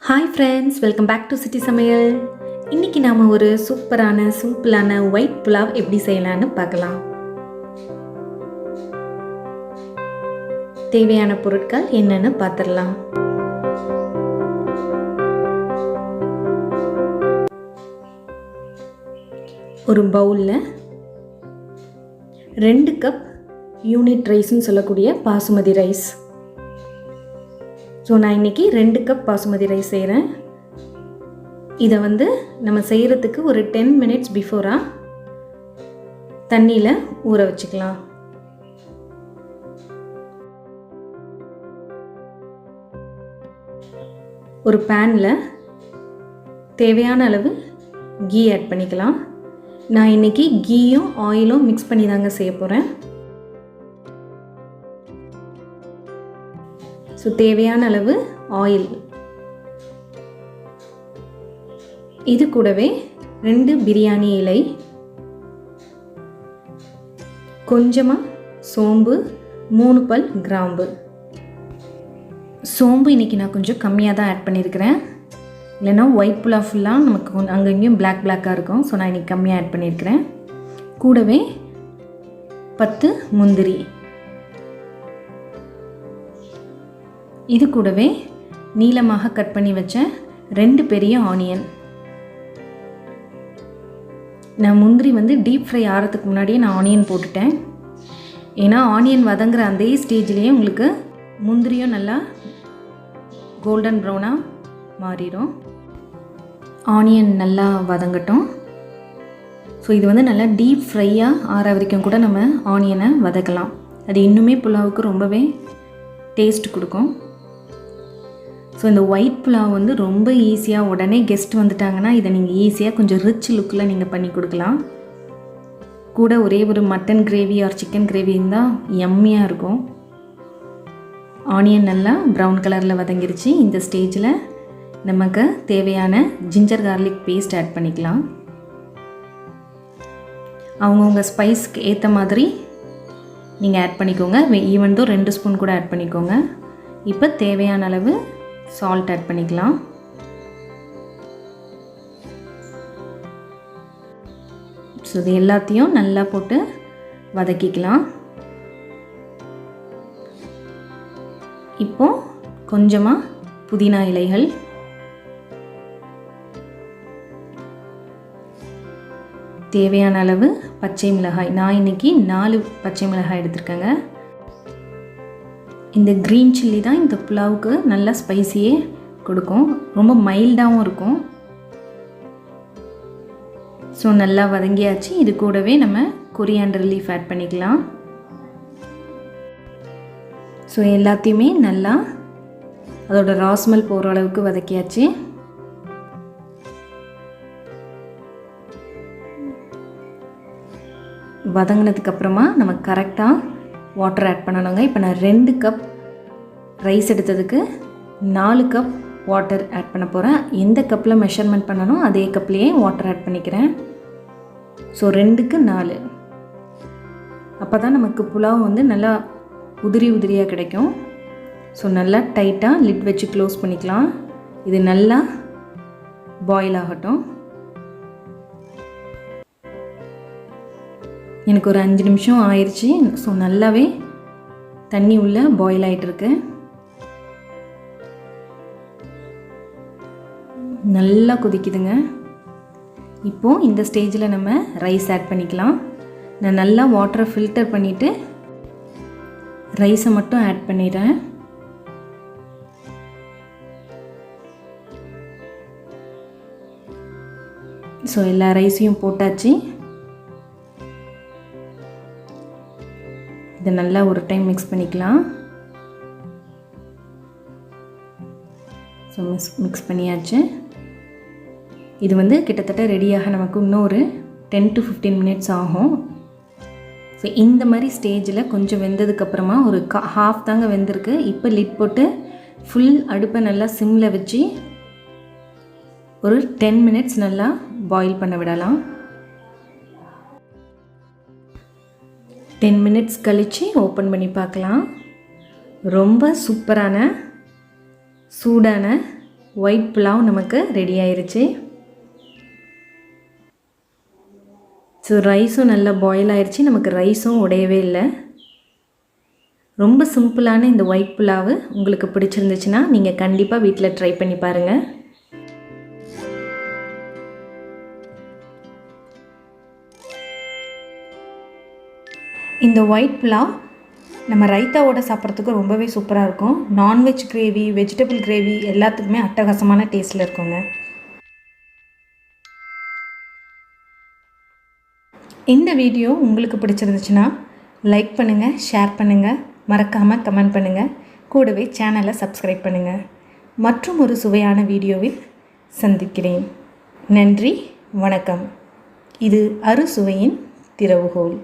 Hi friends, welcome back to City Samayal. இன்னைக்கு நாம ஒரு சூப்பரான சிம்பிளான ஒயிட் புலாவ் எப்படி செய்யலாம்னு பார்க்கலாம். தேவையான பொருட்கள் என்னன்னு பார்த்திடலாம். ஒரு பவுல்ல 2 கப் யூனிட் ரைஸ்னு சொல்லக்கூடிய பாசுமதி ரைஸ். ஸோ நான் இன்றைக்கி 2 கப் பாசுமதி ரைஸ் செய்கிறேன். இதை நம்ம செய்கிறதுக்கு ஒரு 10 மினிட்ஸ் பிஃபோராக தண்ணியில் ஊற வச்சுக்கலாம். ஒரு பேனில் தேவையான அளவு கீ ஆட் பண்ணிக்கலாம். நான் இன்றைக்கி கீயும் ஆயிலும் மிக்ஸ் பண்ணி தாங்க செய்ய போகிறேன். ஸோ தேவையான அளவு ஆயில், இது கூடவே 2 பிரியாணி இலை, கொஞ்சமாக சோம்பு, 3 பல் கிராம்பு. சோம்பு இன்றைக்கி நான் கொஞ்சம் கம்மியாக தான் ஆட் பண்ணியிருக்கிறேன், இல்லைன்னா ஒயிட் புலாவ் ஃபுல்லாக நமக்கு அங்கே இங்கேயும் பிளாக்காக இருக்கும். ஸோ நான் இன்றைக்கி கம்மியாக ஆட் பண்ணியிருக்கிறேன். கூடவே 10 முந்திரி, இது கூடவே நீளமாக கட் பண்ணி வச்ச 2 பெரிய ஆனியன். நான் முந்திரி டீப் ஃப்ரை ஆகிறதுக்கு முன்னாடியே நான் ஆனியன் போட்டுட்டேன். ஏன்னா ஆனியன் வதங்குற அந்த ஸ்டேஜ்லேயே உங்களுக்கு முந்திரியும் நல்லா கோல்டன் ப்ரௌனாக மாறிடும். ஆனியன் நல்லா வதங்கட்டும். ஸோ இது நல்லா டீப் ஃப்ரையாக ஆற வரைக்கும் கூட நம்ம ஆனியனை வதக்கலாம். அது இன்னுமே புலாவுக்கு ரொம்பவே டேஸ்ட் கொடுக்கும். ஸோ இந்த ஒயிட் புலாவ் ரொம்ப ஈஸியாக, உடனே கெஸ்ட் வந்துட்டாங்கன்னா இதை நீங்கள் ஈஸியாக கொஞ்சம் ரிச் லுக்கில் நீங்கள் பண்ணி கொடுக்கலாம். கூட ஒரே ஒரு mutton gravy or chicken gravy இருந்தால் யம்மியாக இருக்கும். ஆனியன் நல்லா ப்ரௌன் கலரில் வதங்கிருச்சு. இந்த ஸ்டேஜில் நமக்கு தேவையான ஜிஞ்சர் கார்லிக் பேஸ்ட் ஆட் பண்ணிக்கலாம். அவங்கவுங்க ஸ்பைஸ்க்கு ஏற்ற மாதிரி நீங்கள் ஆட் பண்ணிக்கோங்க. ஈவன் தோ 2 ஸ்பூன் கூட ஆட் பண்ணிக்கோங்க. இப்போ தேவையான அளவு சால்ட் ஆட் பண்ணிக்கலாம். ஸோ இது எல்லாத்தையும் நல்லா போட்டு வதக்கிக்கலாம். இப்போ கொஞ்சமாக புதினா இலைகள், தேவையான அளவு பச்சை மிளகாய். நான் இன்றைக்கி 4 பச்சை மிளகாய் எடுத்துருக்கேங்க. இந்த க்ரீன் சில்லி தான் இந்த புலாவுக்கு நல்லா ஸ்பைசியே கொடுக்கும், ரொம்ப மைல்டாகவும் இருக்கும். ஸோ நல்லா வதங்கியாச்சு. இது கூடவே நம்ம கொரியாண்டர் லீஃப் ஆட் பண்ணிக்கலாம். ஸோ எல்லாத்தையுமே நல்லா அதோட ராஸ்மெல் போகிற அளவுக்கு வதக்கியாச்சு. வதங்கினதுக்கப்புறமா நம்ம கரெக்டாக வாட்டர் ஆட் பண்ணணுங்க. இப்போ நான் 2 கப் ரைஸ் எடுத்ததுக்கு 4 கப் வாட்டர் ஆட் பண்ண போகிறேன். எந்த கப்பில் மெஷர்மெண்ட் பண்ணணும் அதே கப்லேயே வாட்டர் ஆட் பண்ணிக்கிறேன். ஸோ 2க்கு 4. அப்போ தான் நமக்கு புலாவ் நல்லா உதிரியாக கிடைக்கும். ஸோ நல்லா டைட்டாக லிட் வச்சு க்ளோஸ் பண்ணிக்கலாம். இது நல்லா பாயில் ஆகட்டும். எனக்கு ஒரு 5 நிமிஷம் ஆயிடுச்சு. ஸோ நல்லாவே தண்ணி உள்ளே பாயில் ஆகிட்டுருக்கு. நல்லா கொதிக்குதுங்க. இப்போது இந்த ஸ்டேஜில் நம்ம ரைஸ் ஆட் பண்ணிக்கலாம். நான் நல்லா வாட்டரை ஃபில்டர் பண்ணிவிட்டு ரைஸை மட்டும் ஆட் பண்ணிடுறேன். ஸோ எல்லா ரைஸையும் போட்டாச்சு. இதை நல்லா ஒரு டைம் மிக்ஸ் பண்ணிக்கலாம். ஸோ மிக்ஸ் பண்ணியாச்சு. இது கிட்டத்தட்ட ரெடியாக நமக்கு இன்னும் ஒரு 10 to 15 மினிட்ஸ் ஆகும். ஸோ இந்த மாதிரி ஸ்டேஜில் கொஞ்சம் வெந்ததுக்கப்புறமா ஒரு ஹாஃப் தாங்க வெந்திருக்கு. இப்போ லிட் போட்டு ஃபுல் அடுப்பை நல்லா சிம்மில் வச்சு ஒரு 10 மினிட்ஸ் நல்லா பாயில் பண்ண விடலாம். 10 மினிட்ஸ் கழித்து ஓப்பன் பண்ணி பார்க்கலாம். ரொம்ப சூப்பரான சூடான ஒயிட் புலாவ் நமக்கு ரெடி ஆயிருச்சு. ஸோ ரைஸும் நல்லா பாயில் ஆயிடுச்சு. நமக்கு ரைஸும் உடையவே இல்லை. ரொம்ப சிம்பிளான இந்த ஒயிட் புலாவு உங்களுக்கு பிடிச்சிருந்துச்சுன்னா நீங்கள் கண்டிப்பாக வீட்டில் ட்ரை பண்ணி பாருங்கள். இந்த ஒயிட் புலாவ் நம்ம ரைத்தாவோட சாப்பிட்றதுக்கு ரொம்பவே சூப்பராக இருக்கும். நான்வெஜ் கிரேவி, வெஜிடபிள் கிரேவி எல்லாத்துக்குமே அட்டகாசமான டேஸ்ட்டில் இருக்குங்க. இந்த வீடியோ உங்களுக்கு பிடிச்சிருந்துச்சுன்னா லைக் பண்ணுங்கள், ஷேர் பண்ணுங்கள், மறக்காமல் கமெண்ட் பண்ணுங்கள். கூடவே சேனலை சப்ஸ்கிரைப் பண்ணுங்கள். மற்றும் ஒரு சுவையான வீடியோவில் சந்திக்கிறேன். நன்றி, வணக்கம். இது அறுசுவையின் திறவுகோல்.